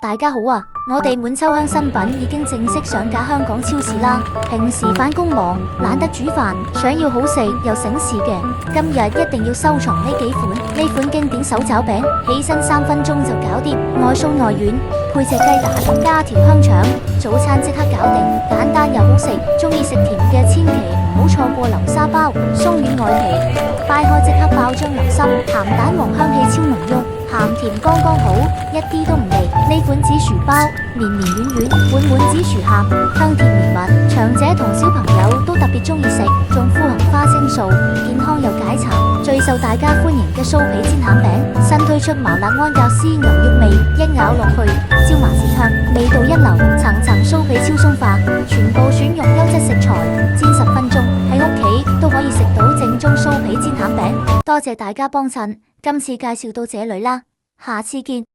大家好啊！我哋滿秋香新品已經正式上架香港超市啦。平時返工忙，懶得煮飯，想要好食又省事嘅，今日一定要收藏呢幾款。呢款經典手抓餅，起身3分鐘就搞掂，外酥內軟，配隻雞蛋加條香腸，早餐即刻搞定，簡單又好食。中意食甜嘅千祈唔好錯過流沙包，鬆軟外皮，掰開即刻爆漿流心，鹹蛋黃香氣超濃郁。鹹甜剛剛好，一啲都唔膩。呢款紫薯包，綿綿軟軟，滿滿紫薯餡，香甜綿密，長者同小朋友都特別中意食，仲富含花青素，健康又解饞。最受大家歡迎嘅酥皮煎餡餅，新推出麻辣安格斯牛肉味，一咬落去，椒麻鮮香，味道一流，層層酥皮超鬆化，全部選用優質食材，煎10分鐘，喺屋企都可以食到正宗酥皮煎餡餅。多謝大家幫襯。今次介紹到這裡啦，下次見。